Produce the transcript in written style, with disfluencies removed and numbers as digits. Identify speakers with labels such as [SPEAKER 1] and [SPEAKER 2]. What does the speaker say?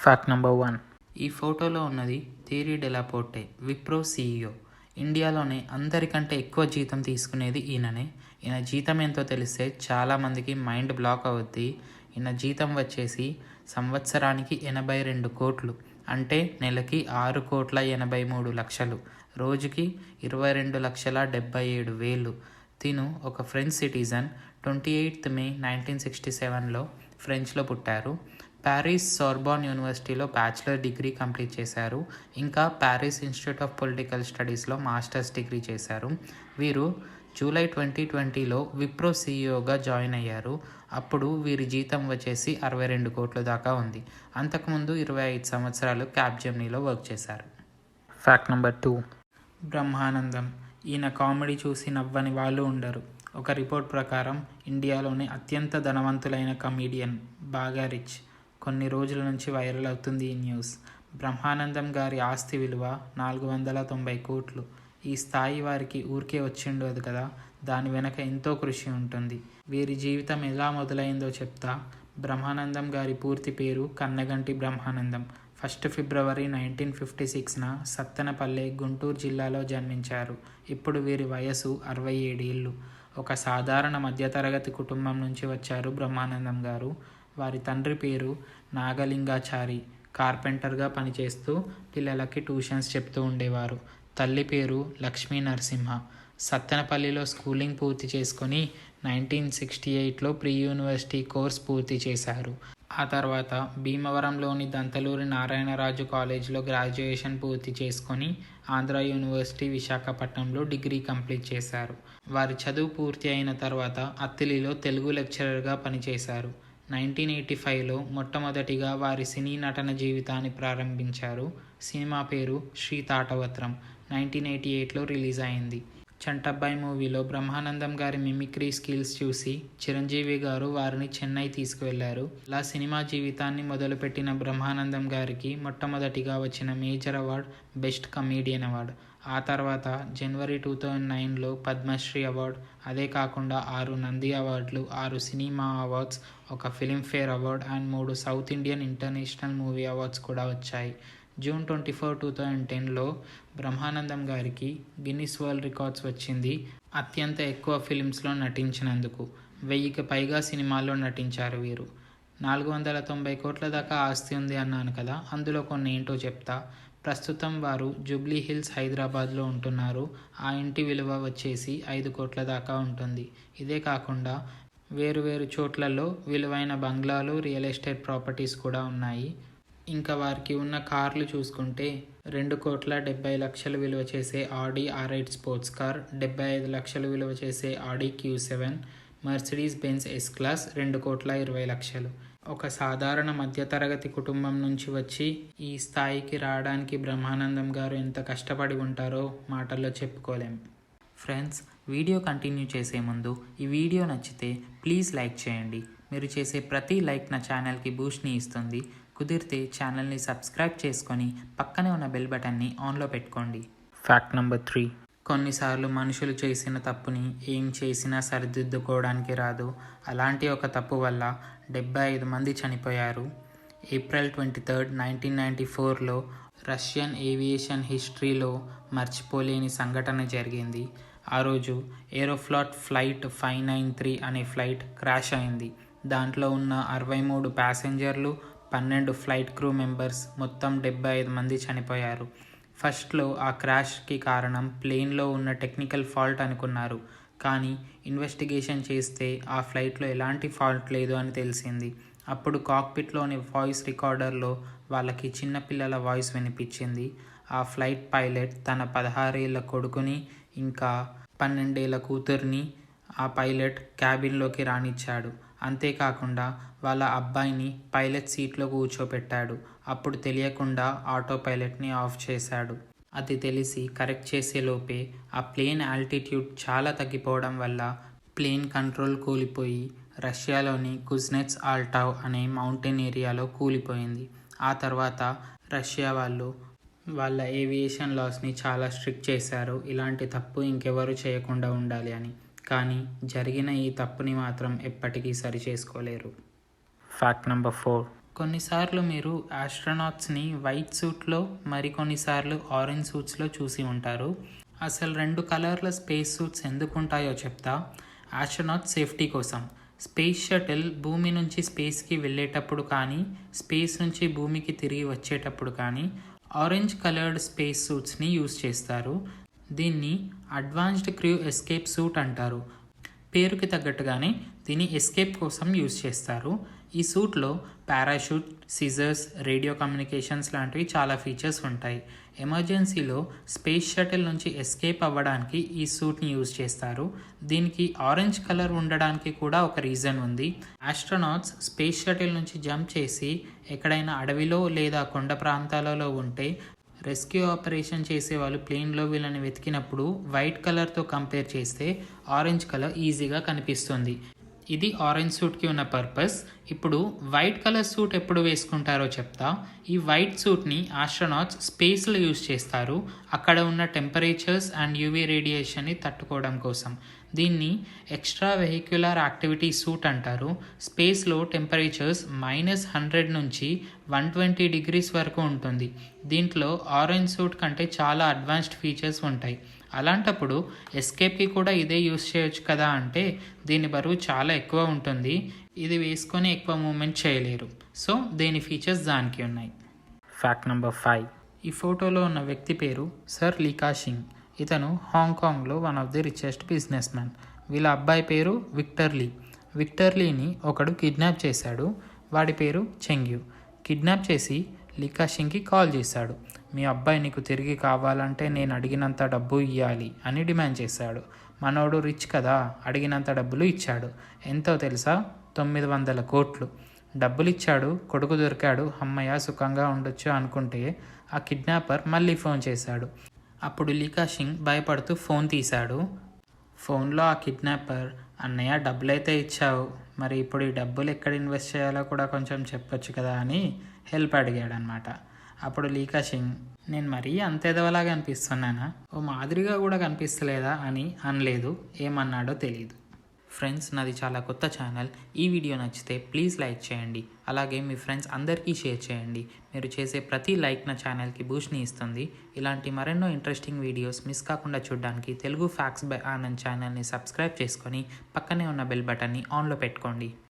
[SPEAKER 1] Fact number 1.
[SPEAKER 2] ఈ ఫోటోలో ఉన్నది థియరీ డెలా పోర్టే, విప్రో సీఈఓ. ఇండియాలోనే అందరికంటే ఎక్కువ జీతం తీసుకునేది ఈయననే. ఈయన జీతం ఎంతో తెలిస్తే చాలామందికి మైండ్ బ్లాక్ అవుద్ది. ఈయన జీతం వచ్చేసి సంవత్సరానికి 82 కోట్లు, అంటే నెలకి 6,83,00,000, రోజుకి 22,77,000. తిను ఒక ఫ్రెంచ్ సిటిజన్. 28 మే 1967లో ఫ్రెంచ్లో పుట్టారు. ప్యారిస్ సోర్బాన్ యూనివర్సిటీలో బ్యాచిలర్ డిగ్రీ కంప్లీట్ చేశారు. ఇంకా ప్యారిస్ ఇన్స్టిట్యూట్ ఆఫ్ పొలిటికల్ స్టడీస్లో మాస్టర్స్ డిగ్రీ చేశారు. వీరు జూలై 2020లో విప్రో సీఈఓగా జాయిన్ అయ్యారు. అప్పుడు వీరి జీతం వచ్చేసి 62 కోట్ల దాకా ఉంది. అంతకుముందు 25 సంవత్సరాలు క్యాప్జెమినీలో వర్క్ చేశారు.
[SPEAKER 1] Fact number 2.
[SPEAKER 2] బ్రహ్మానందం. ఈయన కామెడీ చూసి నవ్వని వాళ్ళు ఉండరు. ఒక రిపోర్ట్ ప్రకారం ఇండియాలోనే అత్యంత ధనవంతులైన కమీడియన్, బాగా రిచ్. కొన్ని రోజుల నుంచి వైరల్ అవుతుంది ఈ న్యూస్. బ్రహ్మానందం గారి ఆస్తి విలువ 490 కోట్లు. ఈ స్థాయి వారికి ఊరికే వచ్చిండదు కదా, దాని వెనక ఎంతో కృషి ఉంటుంది. వీరి జీవితం ఎలా మొదలైందో చెప్తా. బ్రహ్మానందం గారి పూర్తి పేరు కన్నగంటి బ్రహ్మానందం. 1 ఫిబ్రవరి 1956న సత్తెనపల్లె, గుంటూరు జిల్లాలో జన్మించారు. ఇప్పుడు వీరి వయసు 67 ఏళ్ళు. ఒక సాధారణ మధ్యతరగతి కుటుంబం నుంచి వచ్చారు బ్రహ్మానందం గారు. వారి తండ్రి పేరు నాగలింగాచారి, కార్పెంటర్గా పనిచేస్తూ పిల్లలకి ట్యూషన్స్ చెప్తూ ఉండేవారు. తల్లి పేరు లక్ష్మీ నరసింహ. సత్తెనపల్లిలో స్కూలింగ్ పూర్తి చేసుకొని 1968లో ప్రీ యూనివర్సిటీ కోర్స్ పూర్తి చేశారు. ఆ తర్వాత భీమవరంలోని దంతలూరి నారాయణరాజు కాలేజ్లో గ్రాడ్యుయేషన్ పూర్తి చేసుకొని ఆంధ్ర యూనివర్సిటీ విశాఖపట్నంలో డిగ్రీ కంప్లీట్ చేశారు. వారి చదువు పూర్తి అయిన తర్వాత అత్తిలిలో తెలుగు లెక్చరర్గా పనిచేశారు. 1985లో మొట్టమొదటిగా వారి సినీ నటన జీవితాన్ని ప్రారంభించారు. సినిమా పేరు శ్రీ తాటవత్రం. 1988లో రిలీజ్ అయింది. చంటబ్బాయి మూవీలో బ్రహ్మానందం గారి మిమిక్రీ స్కిల్స్ చూసి చిరంజీవి గారు వారిని చెన్నై తీసుకువెళ్లారు. అలా సినిమా జీవితాన్ని మొదలుపెట్టిన బ్రహ్మానందం గారికి మొట్టమొదటిగా వచ్చిన major award best comedian award. ఆ తర్వాత జనవరి 2009లో పద్మశ్రీ అవార్డ్, అదే కాకుండా 6 నంది అవార్డులు, 6 cinema awards, 1 Filmfare award and 3 south Indian international movie awards కూడా వచ్చాయి. జూన్ 24, 2010లో బ్రహ్మానందం గారికి గిన్నిస్ వరల్డ్ రికార్డ్స్ వచ్చింది అత్యంత ఎక్కువ ఫిలిమ్స్లో నటించినందుకు. 1000కి పైగా సినిమాల్లో నటించారు వీరు. 490 కోట్ల దాకా ఆస్తి ఉంది అన్నాను కదా, అందులో కొన్ని ఏంటో చెప్తా. ప్రస్తుతం వారు జూబ్లీ హిల్స్, హైదరాబాద్లో ఉంటున్నారు. ఆ ఇంటి విలువ వచ్చేసి 5 కోట్ల దాకా ఉంటుంది. ఇదే కాకుండా వేరు చోట్లలో విలువైన బంగ్లాలు, రియల్ ఎస్టేట్ ప్రాపర్టీస్ కూడా ఉన్నాయి. ఇంకా వారికి ఉన్న కార్లు చూసుకుంటే 2,70,00,000 విలువ చేసే ఆడి R8 స్పోర్ట్స్ కార్, 75 లక్షలు విలువ చేసే ఆడి Q7, Mercedes Benz S class 2,20,00,000. ఒక సాధారణ మధ్యతరగతి కుటుంబం నుంచి వచ్చి ఈ స్థాయికి రావడానికి బ్రహ్మానందం గారు ఎంత కష్టపడి ఉంటారో మాటల్లో చెప్పుకోలేం. ఫ్రెండ్స్, వీడియో కంటిన్యూ చేసే ముందు ఈ వీడియో నచ్చితే ప్లీజ్ లైక్ చేయండి. మీరు చేసే ప్రతి లైక్ నా ఛానల్కి బూస్ట్ని ఇస్తుంది. కుదిరితే ఛానల్ని సబ్స్క్రైబ్ చేసుకొని పక్కనే ఉన్న బెల్ బటన్ని ఆన్లో పెట్టుకోండి.
[SPEAKER 1] Fact number 3.
[SPEAKER 2] కొన్నిసార్లు మనుషులు చేసిన తప్పుని ఏం చేసినా సరిదిద్దుకోవడానికి రాదు. అలాంటి ఒక తప్పు వల్ల 75 మంది చనిపోయారు. ఏప్రిల్ 23, 1994లో రష్యన్ ఏవియేషన్ హిస్టరీలో మర్చిపోలేని సంఘటన జరిగింది. ఆ రోజు ఏరోఫ్లాట్ ఫ్లైట్ 593 అనే ఫ్లైట్ క్రాష్ అయింది. దాంట్లో ఉన్న 63 ప్యాసింజర్లు, 12 ఫ్లైట్ క్రూ మెంబర్స్, మొత్తం 75 మంది చనిపోయారు. ఫస్ట్లో ఆ క్రాష్కి కారణం ప్లేన్లో ఉన్న టెక్నికల్ ఫాల్ట్ అనుకున్నారు. కానీ ఇన్వెస్టిగేషన్ చేస్తే ఆ ఫ్లైట్లో ఎలాంటి ఫాల్ట్ లేదు అని తెలిసింది. అప్పుడు కాక్పిట్లోని వాయిస్ రికార్డర్లో వాళ్ళకి చిన్నపిల్లల వాయిస్ వినిపించింది. ఆ ఫ్లైట్ పైలట్ తన 16 ఏళ్ల కొడుకుని ఇంకా 12 ఏళ్ల కూతుర్ని ఆ పైలట్ క్యాబిన్లోకి రానిచ్చాడు. అంతేకాకుండా వాళ్ళ అబ్బాయిని పైలట్ సీట్లో కూర్చోపెట్టాడు. అప్పుడు తెలియకుండా ఆటో పైలట్ని ఆఫ్ చేశాడు. అది తెలిసి కరెక్ట్ చేసేలోపే ఆ ప్లేన్ ఆల్టిట్యూడ్ చాలా తగ్గిపోవడం వల్ల ప్లేన్ కంట్రోల్ కోల్పోయి రష్యాలోని కుజ్నెట్స్ ఆల్టావ్ అనే మౌంటైన్ ఏరియాలో కూలిపోయింది. ఆ తర్వాత రష్యా వాళ్ళు వాళ్ళ ఏవియేషన్ లాస్ని చాలా స్ట్రిక్ట్ చేశారు, ఇలాంటి తప్పు ఇంకెవరు చేయకుండా ఉండాలి అని. కానీ జరిగిన ఈ తప్పుని మాత్రం ఎప్పటికీ సరిచేసుకోలేరు.
[SPEAKER 1] Fact number 4.
[SPEAKER 2] కొన్నిసార్లు మీరు ఆస్ట్రోనాట్స్ని వైట్ సూట్లో మరికొన్నిసార్లు ఆరెంజ్ సూట్స్లో చూసి ఉంటారు. అసలు 2 కలర్ల స్పేస్ సూట్స్ ఎందుకు ఉంటాయో చెప్తా. ఆస్ట్రోనాట్ సేఫ్టీ కోసం. స్పేస్ షటిల్ భూమి నుంచి స్పేస్కి వెళ్ళేటప్పుడు కానీ స్పేస్ నుంచి భూమికి తిరిగి వచ్చేటప్పుడు కానీ ఆరెంజ్ కలర్డ్ స్పేస్ సూట్స్ని యూజ్ చేస్తారు. దీన్ని అడ్వాన్స్డ్ క్రూ ఎస్కేప్ సూట్ అంటారు. పేరుకి తగ్గట్టుగానే దీన్ని ఎస్కేప్ కోసం యూజ్ చేస్తారు. ఈ సూట్లో పారాషూట్, సిజర్స్, రేడియో కమ్యూనికేషన్స్ లాంటివి చాలా ఫీచర్స్ ఉంటాయి. ఎమర్జెన్సీలో స్పేస్ షటిల్ నుంచి ఎస్కేప్ అవ్వడానికి ఈ సూట్ని యూజ్ చేస్తారు. దీనికి ఆరెంజ్ కలర్ ఉండడానికి కూడా ఒక రీజన్ ఉంది. ఆస్ట్రోనాట్స్ స్పేస్ షటిల్ నుంచి జంప్ చేసి ఎక్కడైనా అడవిలో లేదా కొండ ప్రాంతాలలో ఉంటే రెస్క్యూ ఆపరేషన్ చేసే వాళ్ళు ప్లేన్లో వీళ్ళని వెతికినప్పుడు వైట్ కలర్తో కంపేర్ చేస్తే ఆరెంజ్ కలర్ ఈజీగా కనిపిస్తుంది. ఇది ఆరెంజ్ సూట్కి ఉన్న పర్పస్. ఇప్పుడు వైట్ కలర్ సూట్ ఎప్పుడు వేసుకుంటారో చెప్తా. ఈ వైట్ సూట్ని ఆస్ట్రోనాట్స్ స్పేస్లో యూజ్ చేస్తారు, అక్కడ ఉన్న టెంపరేచర్స్ అండ్ యూవీ రేడియేషన్ని తట్టుకోవడం కోసం. దీన్ని ఎక్స్ట్రా వెహిక్యులర్ యాక్టివిటీ సూట్ అంటారు. స్పేస్లో టెంపరేచర్స్ -100 నుంచి 120 degrees వరకు ఉంటుంది. దీంట్లో ఆరెంజ్ సూట్ కంటే చాలా అడ్వాన్స్డ్ ఫీచర్స్ ఉంటాయి. అలాంటప్పుడు ఎస్కేప్కి కూడా ఇదే యూస్ చేయొచ్చు కదా అంటే దీని బరువు చాలా ఎక్కువ ఉంటుంది. ఇది వేసుకొని ఎక్కువ మూమెంట్ చేయలేరు. సో దీని ఫీచర్స్ దానికి ఉన్నాయి.
[SPEAKER 1] Fact number 5.
[SPEAKER 2] ఈ ఫోటోలో ఉన్న వ్యక్తి పేరు సర్ లీకా షింగ్. ఇతను హాంకాంగ్లో one of the richest business man. వీళ్ళ అబ్బాయి పేరు విక్టర్ లీ. విక్టర్ లీని ఒకడు కిడ్నాప్ చేశాడు. వాడి పేరు చెంగ్యూ. కిడ్నాప్ చేసి లీకా షింగ్కి కాల్ చేశాడు. మీ అబ్బాయి నీకు తిరిగి కావాలంటే నేను అడిగినంత డబ్బు ఇవ్వాలి అని డిమాండ్ చేశాడు. మనోడు రిచ్ కదా, అడిగినంత డబ్బులు ఇచ్చాడు. ఎంతో తెలుసా? 900 కోట్లు. డబ్బులు ఇచ్చాడు, కొడుకు దొరికాడు, అమ్మయ్య సుఖంగా ఉండొచ్చు అనుకుంటే ఆ కిడ్నాపర్ మళ్ళీ ఫోన్ చేశాడు. అప్పుడు లీకా షింగ్ భయపడుతూ ఫోన్ తీశాడు. ఫోన్లో ఆ కిడ్నాపర్, అన్నయ్య డబ్బులైతే ఇచ్చావు, మరి ఇప్పుడు ఈ డబ్బులు ఎక్కడ ఇన్వెస్ట్ చేయాలో కూడా కొంచెం చెప్పొచ్చు కదా అని హెల్ప్ అడిగాడనమాట. అప్పుడు లీకా షింగ్, నేను మరీ అంత ఎదవలాగా అనిపిస్తున్నానా, ఓ మాదిరిగా కూడా కనిపిస్తలేదా అని అనలేదు. ఏమన్నాడో తెలియదు. ఫ్రెండ్స్, నాది చాలా కొత్త ఛానల్. ఈ వీడియో నచ్చితే ప్లీజ్ లైక్ చేయండి. అలాగే మీ ఫ్రెండ్స్ అందరికీ షేర్ చేయండి. మీరు చేసే ప్రతి లైక్ నా ఛానల్కి బూస్ట్ని ఇస్తుంది. ఇలాంటి మరెన్నో ఇంట్రెస్టింగ్ వీడియోస్ మిస్ కాకుండా చూడడానికి తెలుగు ఫ్యాక్ట్స్ బై ఆనంద్ ఛానల్ని సబ్స్క్రైబ్ చేసుకొని పక్కనే ఉన్న బెల్ బటన్ని ఆన్లో పెట్టుకోండి.